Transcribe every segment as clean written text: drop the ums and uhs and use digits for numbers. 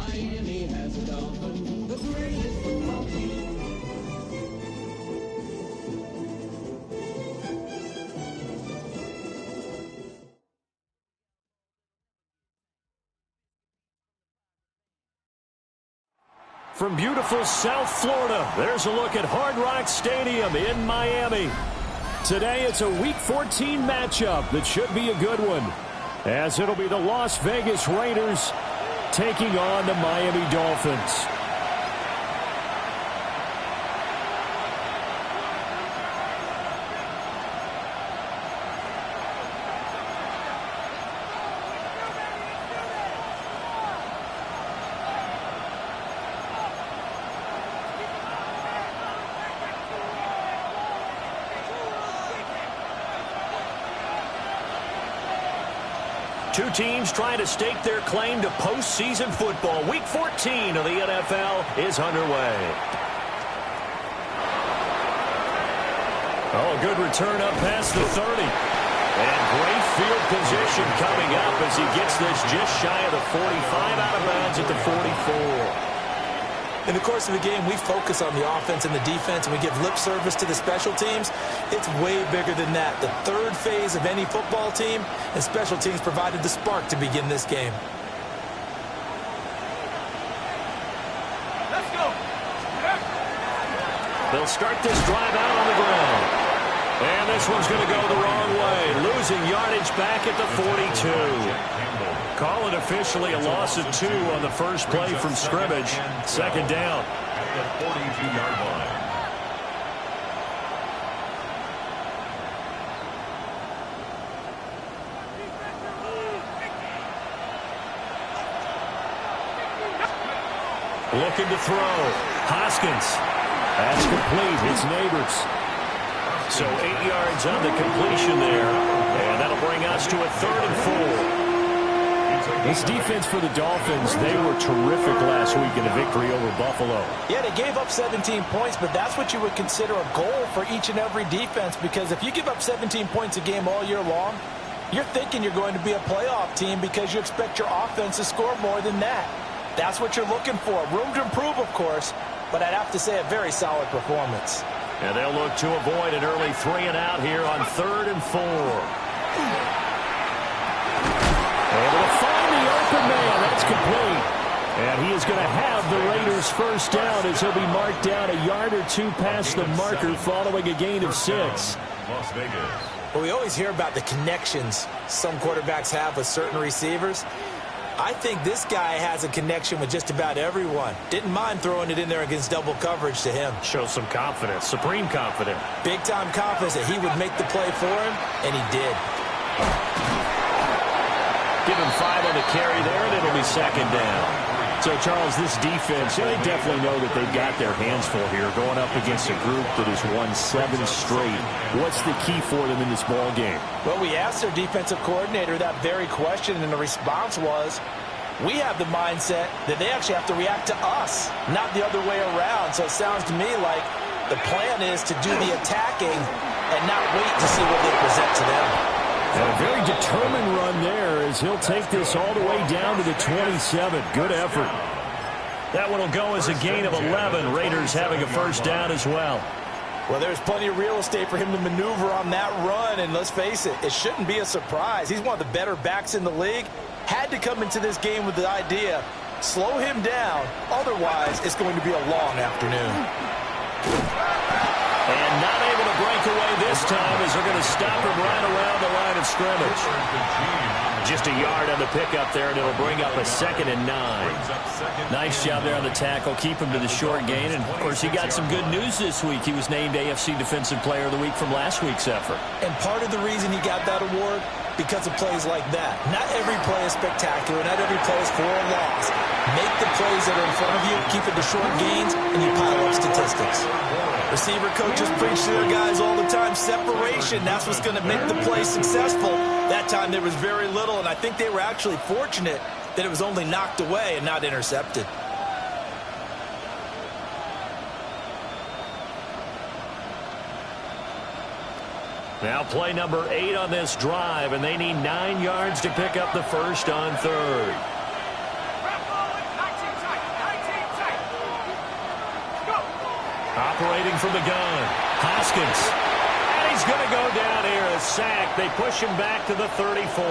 Miami has a Dolphin, the greatest football team. From beautiful South Florida, there's a look at Hard Rock Stadium in Miami. Today, it's a Week 14 matchup that should be a good one, as it'll be the Las Vegas Raiders taking on the Miami Dolphins. Two teams trying to stake their claim to postseason football. Week 14 of the NFL is underway. Oh, good return up past the 30. And great field position coming up as he gets this just shy of the 45, out of bounds at the 44. In the course of the game, we focus on the offense and the defense, and we give lip service to the special teams. It's way bigger than that. The third phase of any football team, and special teams provided the spark to begin this game. Let's go. They'll start this drive out on the ground. And this one's going to go the wrong way. Losing yardage back at the 42. Call it officially a loss of 2 on the first play from scrimmage. Second down. At the 42-yard line. Looking to throw. Hoskins. That's complete. It's Neighbors. So 8 yards on the completion there. And that'll bring us to a 3rd and 4. This defense for the Dolphins, they were terrific last week in a victory over Buffalo. Yeah, they gave up 17 points, but that's what you would consider a goal for each and every defense, because if you give up 17 points a game all year long, you're thinking you're going to be a playoff team because you expect your offense to score more than that. That's what you're looking for. Room to improve, of course, but I'd have to say a very solid performance. And they'll look to avoid an early 3 and out here on 3rd and 4. Able to find the open man. That's complete. And he is going to have the Raiders first down as he'll be marked down a yard or 2 past the marker following a gain of 6. Las Vegas. Well, we always hear about the connections some quarterbacks have with certain receivers. I think this guy has a connection with just about everyone. Didn't mind throwing it in there against double coverage to him. Shows some confidence, supreme confidence. Big-time confidence that he would make the play for him, and he did. Give him 5 on the carry there, and it'll be second down. So, Charles, this defense, they definitely know that they've got their hands full here, going up against a group that has won 7 straight. What's the key for them in this ball game? Well, we asked their defensive coordinator that very question, and the response was, we have the mindset that they actually have to react to us, not the other way around. So it sounds to me like the plan is to do the attacking and not wait to see what they present to them. And a very determined run there as he'll take this all the way down to the 27. Good effort. That one will go as a gain of 11. Raiders having a first down as well. Well, there's plenty of real estate for him to maneuver on that run, and let's face it, it shouldn't be a surprise. He's one of the better backs in the league. Had to come into this game with the idea, slow him down, otherwise it's going to be a long afternoon. And not able to break away this time as they're going to stop him right around the line of scrimmage. Just a yard on the pickup there, and it'll bring up a 2nd and 9. Nice job there on the tackle. Keep him to the short gain. And, of course, he got some good news this week. He was named AFC Defensive Player of the Week from last week's effort. And part of the reason he got that award, because of plays like that. Not every play is spectacular. Not every play is for a loss. Make the plays that are in front of you, keep it to short gains, and you pile up statistics. Receiver coaches preach to their guys all the time, separation. That's what's going to make the play successful. That time there was very little, and I think they were actually fortunate that it was only knocked away and not intercepted. Now play number 8 on this drive, and they need 9 yards to pick up the first on 3rd. Operating from the gun, Hoskins. And he's going to go down here, a sack. They push him back to the 34.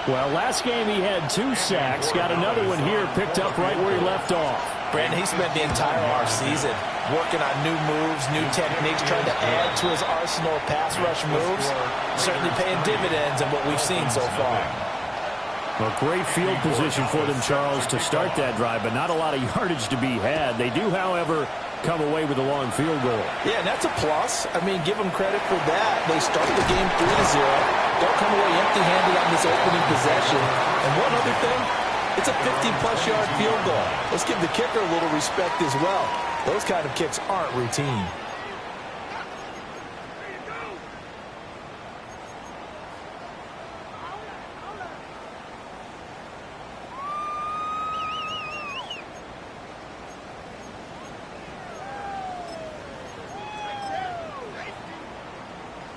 Well, last game he had 2 sacks. Got another one here, picked up right where he left off. Brandon, he spent the entire offseason working on new moves, new techniques, trying to add to his arsenal of pass rush moves. Certainly paying dividends in what we've seen so far. Well, great field position for them, Charles, to start that drive, but not a lot of yardage to be had. They do, however, come away with a long field goal. Yeah, and that's a plus. I mean, give them credit for that. They start the game 3-0. Don't come away empty-handed on this opening possession. And one other thing, it's a 50-plus yard field goal. Let's give the kicker a little respect as well. Those kind of kicks aren't routine.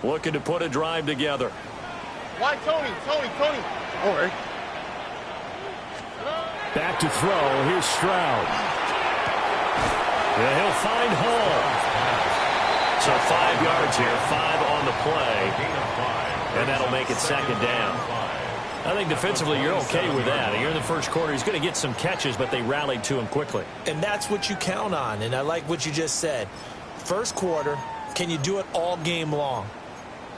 Looking to put a drive together. Why, Tony? All right. Back to throw. Here's Stroud. Yeah, he'll find Hall. So 5 yards here, 5 on the play. And that'll make it second down. I think defensively you're okay with that. Here in the first quarter, he's going to get some catches, but they rallied to him quickly. And that's what you count on, and I like what you just said. First quarter, can you do it all game long?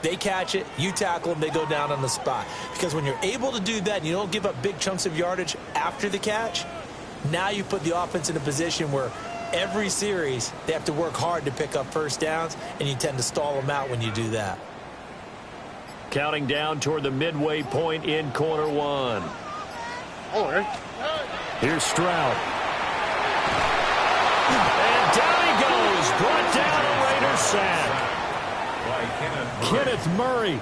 They catch it, you tackle them, they go down on the spot. Because when you're able to do that and you don't give up big chunks of yardage after the catch, now you put the offense in a position where every series they have to work hard to pick up first downs, and you tend to stall them out when you do that. Counting down toward the midway point in quarter 1. All right. Here's Stroud. And down he goes. Brought down a Raiders sack. Kenneth Murray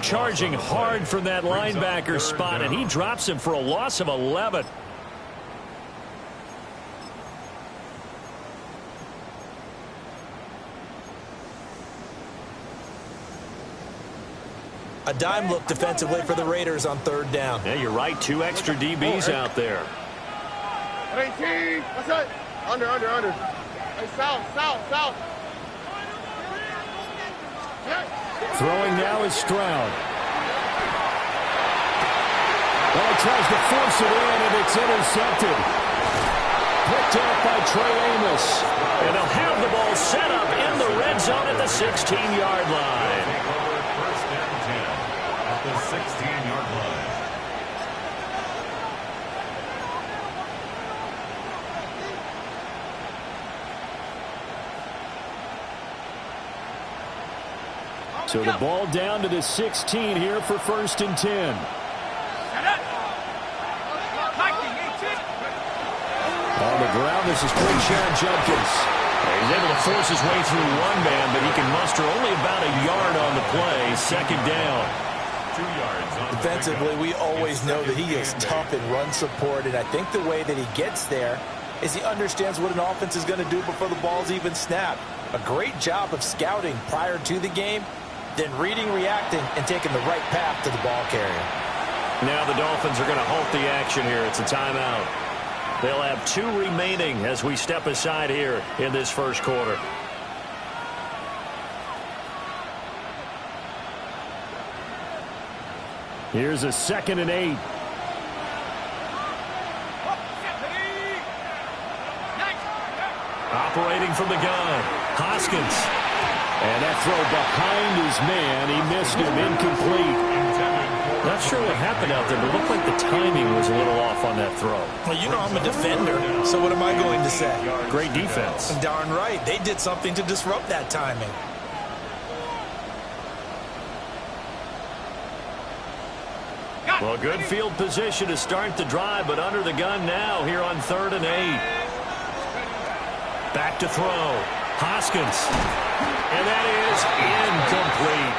Charging hard from that linebacker spot, and he drops him for a loss of 11. A dime look defensively for the Raiders on third down. Yeah, you're right. 2 extra DBs out there. 18. What's that? Under. Hey, south. throwing now is Stroud. Well, he tries to force it in, and it's intercepted. Picked up by Trey Amos. And they'll have the ball set up in the red zone at the 16-yard line. First and 10 at the 16-yard line. So the ball down to the 16 here for first and 10. On the ground, this is Quinshon Judkins. He's able to force his way through one man, but he can muster only about a yard on the play. Second down. 2 yards on Defensively, we always know that he is tough in run support, and I think the way that he gets there is he understands what an offense is going to do before the ball's even snapped. A great job of scouting prior to the game, then reading, reacting, and taking the right path to the ball carrier. Now the Dolphins are going to halt the action here. It's a timeout. They'll have 2 remaining as we step aside here in this first quarter. Here's a 2nd and 8. Operating from the gun, Hoskins. And that throw behind his man. He missed him, incomplete. Not sure what happened out there, but it looked like the timing was a little off on that throw. Well, you know I'm a defender, so what am I going to say? Great defense. Darn right. They did something to disrupt that timing. Well, good field position to start the drive, but under the gun now here on 3rd and 8. Back to throw. Hoskins. And that is incomplete.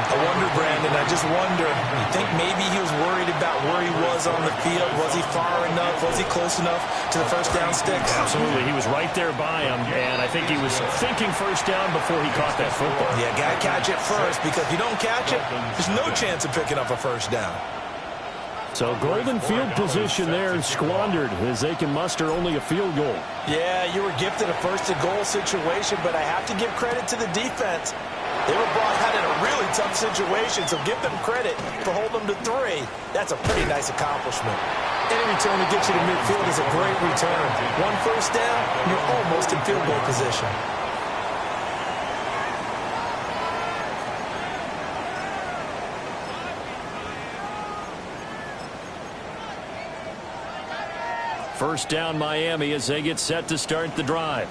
I wonder, Brandon, I just wonder, you think maybe he was worried about where he was on the field? Was he far enough? Was he close enough to the first down sticks? Absolutely. He was right there by him, and I think he was thinking first down before he caught that football. Yeah, got to catch it first, because if you don't catch it, there's no chance of picking up a first down. So golden field position there squandered as they can muster only a field goal. Yeah, you were gifted a first-and-goal situation, but I have to give credit to the defense. They were brought out in a really tough situation, so give them credit for holding them to 3. That's a pretty nice accomplishment. Any return to get you to midfield is a great return. 1 first down, you're almost in field goal position. First down Miami as they get set to start the drive.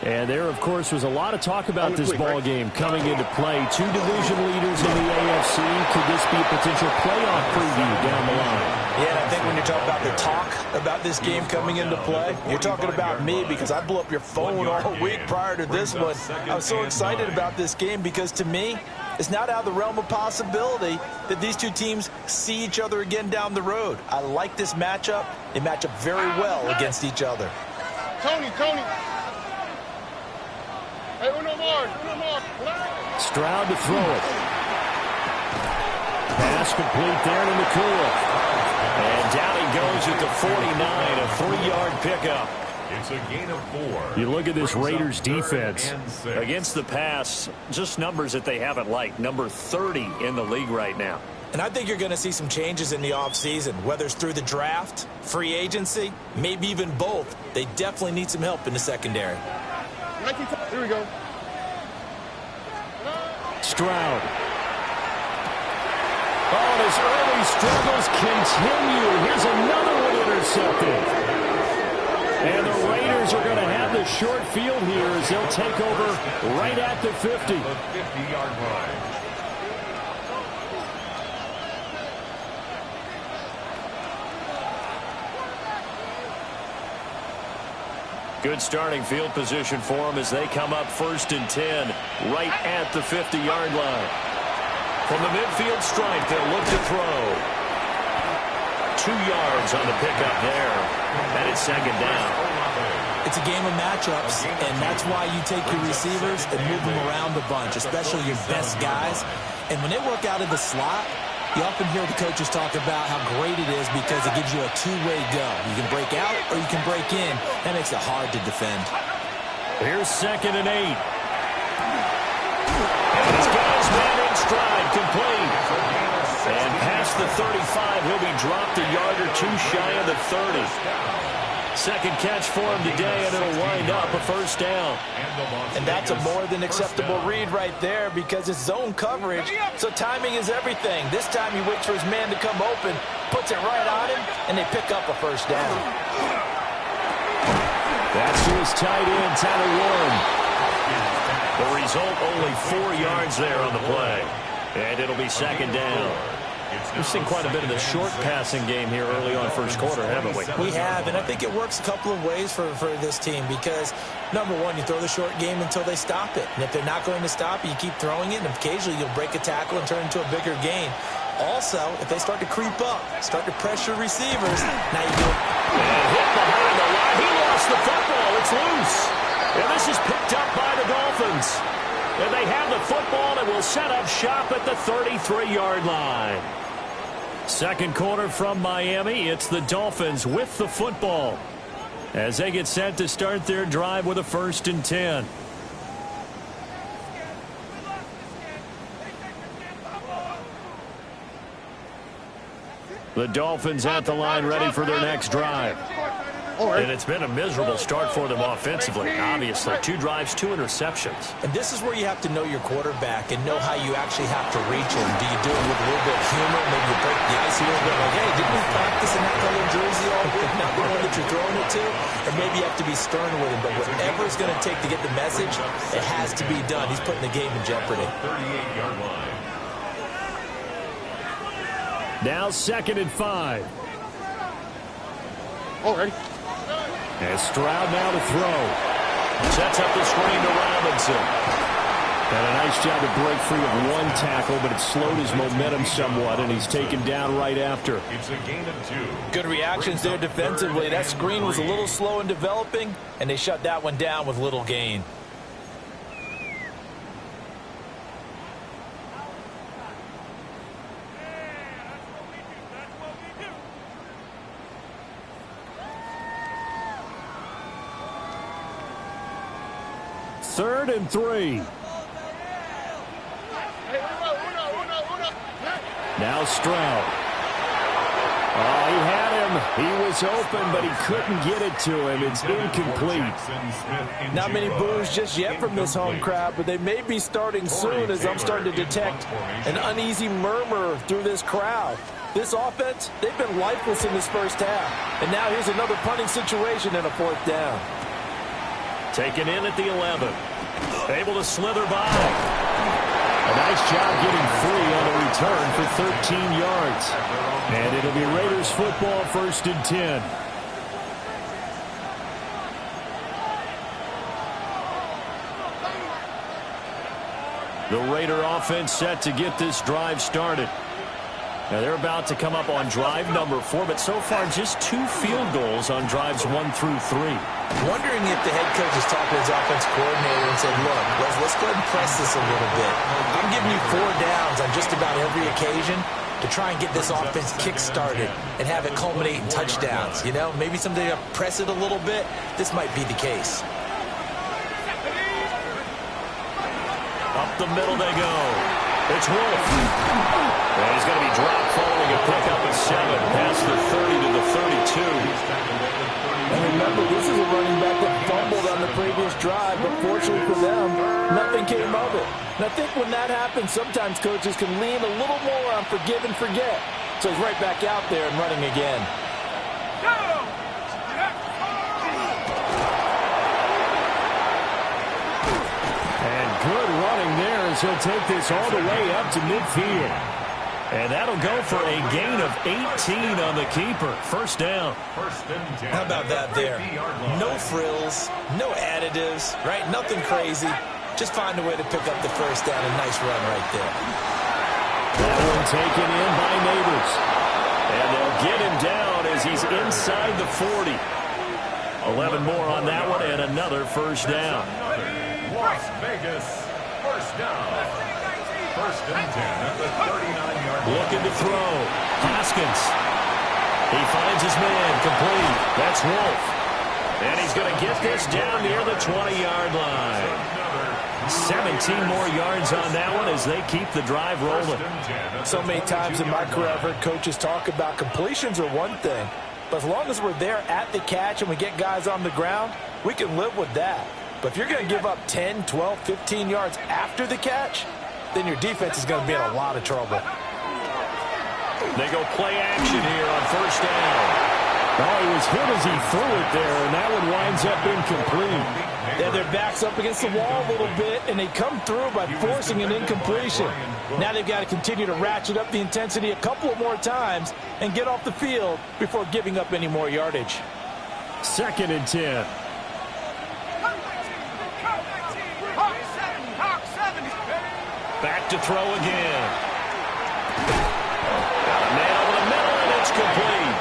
And there, of course, was a lot of talk about this ball game coming into play. 2 division leaders in the AFC. Could this be a potential playoff preview down the line? Yeah, and I think when you're talking about the talk about this game coming into play, you're talking about me because I blew up your phone all week prior to this one. I was so excited about this game because, to me, it's not out of the realm of possibility that these 2 teams see each other again down the road. I like this matchup. They match up very well against each other. Tony. Hey, uno more. Stroud to throw it. Pass complete there to McCool. And down he goes at the 49, a 3-yard pickup. It's a gain of 4. You look at this Raiders defense. Against the pass, just numbers that they haven't liked. Number 30 in the league right now. And I think you're going to see some changes in the offseason, whether it's through the draft, free agency, maybe even both. They definitely need some help in the secondary. Here we go. Stroud. Oh, and his early struggles continue. Here's another one intercepted. And the Raiders are going to have the short field here as they'll take over right at the 50. The 50-yard line. Good starting field position for them as they come up 1st and 10 right at the 50-yard line. From the midfield stripe, they'll look to throw. 2 yards on the pickup there. And it's 2nd down. It's a game of matchups, and that's why you take your receivers and move them around a bunch, especially your best guys. And when they work out of the slot, you often hear the coaches talk about how great it is because it gives you a 2-way go. You can break out or you can break in. That makes it hard to defend. Here's 2nd and 8. And he's got his man in stride, complete. And past the 35, he'll be dropped a yard or 2 shy of the 30. Second catch for him today, and it'll wind up a 1st down. And that's a more than acceptable read right there because it's zone coverage, so timing is everything. This time he waits for his man to come open, puts it right on him, and they pick up a 1st down. That's to his tight end, Tyler Warren. The result, only 4 yards there on the play. And it'll be 2nd down. We've seen quite a bit of the short passing game here early on 1st quarter, haven't we? We have, and I think it works a couple of ways for this team because, number one, you throw the short game until they stop it. And if they're not going to stop it, you keep throwing it, and occasionally you'll break a tackle and turn it into a bigger gain. Also, if they start to creep up, start to pressure receivers, now you do it. And hit behind the line. He lost the football. It's loose. And this is picked up by the Dolphins. And they have the football and will set up shop at the 33-yard line. 2nd quarter from Miami. It's the Dolphins with the football as they get set to start their drive with a 1st and 10. The Dolphins at the line ready for their next drive. And it's been a miserable start for them offensively. Obviously, 2 drives, 2 interceptions. And this is where you have to know your quarterback and know how you actually have to reach him. Do you do it with a little bit of humor? Maybe you break the ice a little bit like, hey, didn't we practice in that color jersey all week? Not the one that you're throwing it to? Or maybe you have to be stern with him. But whatever it's going to take to get the message, it has to be done. He's putting the game in jeopardy. 38-yard line. Now 2nd and 5. Oh, ready? And Stroud now to throw. Sets up the screen to Robinson. And a nice job to break free of 1 tackle, but it slowed his momentum somewhat, and he's taken down right after. It's a gain of 2. Good reactions there defensively. That screen was a little slow in developing, and they shut that one down with little gain. 3rd and 3. Now Stroud. Oh, he had him. He was open, but he couldn't get it to him. It's incomplete. Not many boos just yet from this home crowd, but they may be starting soon as I'm starting to detect an uneasy murmur through this crowd. This offense, they've been lifeless in this first half. And now here's another punting situation and a 4th down. Taken in at the 11. Able to slither by. A nice job getting free on the return for 13 yards. And it'll be Raiders football, 1st and 10. The Raider offense set to get this drive started. Now they're about to come up on drive number 4, but so far just 2 field goals on drives 1 through 3. Wondering if the head coach is talking to his offense coordinator and said, look, let's go ahead and press this a little bit. I'm giving you 4 downs on just about every occasion to try and get this offense kick-started and have it culminate in touchdowns. You know, maybe someday to press it a little bit. This might be the case. Up the middle they go. It's Wolf. And he's going to be dropped following a pickup of 7 past the 30 to the 32. And remember, this is a running back that fumbled on the previous drive, but fortunately for them, nothing came of it. And I think when that happens, sometimes coaches can lean a little more on forgive and forget. So he's right back out there and running again. And good running there as he'll take this all the way up to midfield. And that'll go for a gain of 18 on the keeper. 1st down. How about that there? No frills, no additives, right? Nothing crazy. Just find a way to pick up the 1st down. A nice run right there. That one taken in by Neighbors. And they'll get him down as he's inside the 40. 11 more on that one and another 1st down. Las Vegas, 1st down. 1st and 10 at the 39-yard line. Looking to throw. Haskins. He finds his man. Complete. That's Wolf. And he's going to get this down near the 20-yard line. 17 more yards on that one as they keep the drive rolling. So many times in my career, I've heard coaches talk about completions are one thing. But as long as we're there at the catch and we get guys on the ground, we can live with that. But if you're going to give up 10, 12, 15 yards after the catch, then your defense is going to be in a lot of trouble. They go play action here on 1st down. Oh, he was hit as he threw it there, and that one winds up incomplete. Yeah, their back's up against the wall a little bit, and they come through by forcing an incompletion. Now they've got to continue to ratchet up the intensity a couple of more times and get off the field before giving up any more yardage. 2nd and 10. Back to throw again. Got a man over the middle, and it's complete.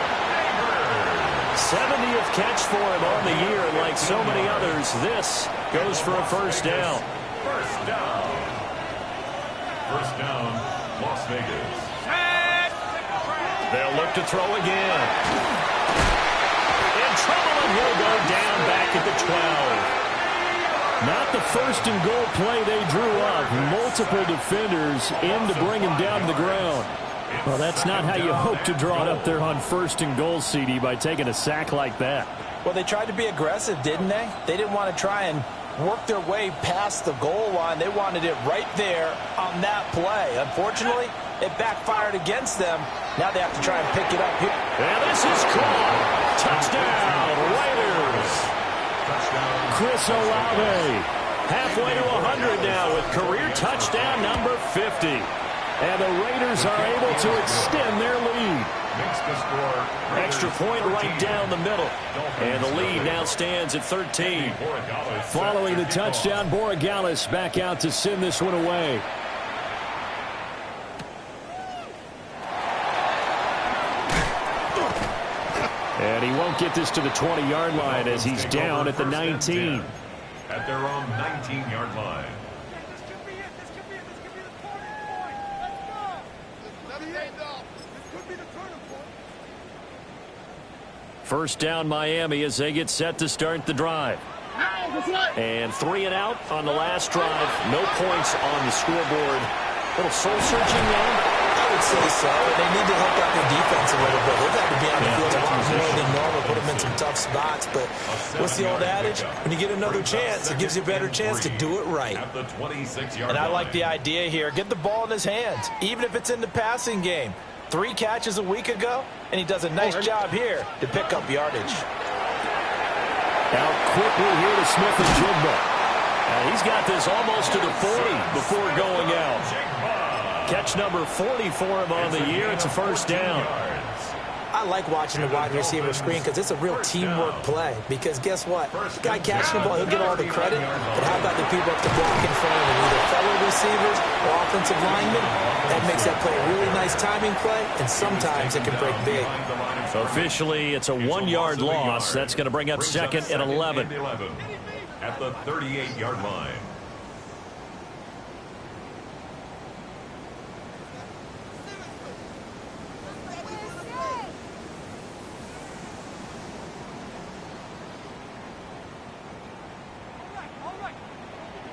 70th catch for him on the year, and like so many others, this goes for a 1st down. 1st down. 1st down, Las Vegas. They'll look to throw again. In trouble, and he'll go down back at the 12. Not the 1st and goal play they drew up. Multiple defenders in to bring him down to the ground. Well, that's not how you hope to draw it up there on 1st and goal, CD, by taking a sack like that. Well, they tried to be aggressive, didn't they? They didn't want to try and work their way past the goal line. They wanted it right there on that play. Unfortunately, it backfired against them. Now they have to try and pick it up here. And this is caught. Touchdown, Raiders. Chris Olave. Halfway to 100 now with career touchdown number 50. And the Raiders are able to extend their lead. Extra point right down the middle. And the lead now stands at 13. Following the touchdown, Borregales back out to send this one away. And he won't get this to the 20-yard line as he's down at the 19. At their own 19-yard line. First down Miami as they get set to start the drive. And 3 and out on the last drive. No points on the scoreboard. A little soul-searching now. I would say so. They need to help out their defense a little bit. They've had to be on the field a lot more than normal, put them in some tough spots. But what's the old adage? When you get another chance, it gives you a better chance to do it right. And I like the idea here. Get the ball in his hands, even if it's in the passing game. 3 catches a week ago, and he does a nice job here to pick up yardage. Out quickly here to Smith-Njigba. And he's got this almost to the 40 before going out. Catch number 40 for him on the year. It's a first down. I like watching the wide receiver screen because it's a real teamwork play. Because guess what? The guy catching the ball, he'll get all the credit. But how about the people up the block in front of him? Either fellow receivers or offensive linemen. That makes that play a really nice timing play, and sometimes it can break big. Officially, it's a 1-yard loss. That's going to bring up 2nd and 11. At the 38-yard line.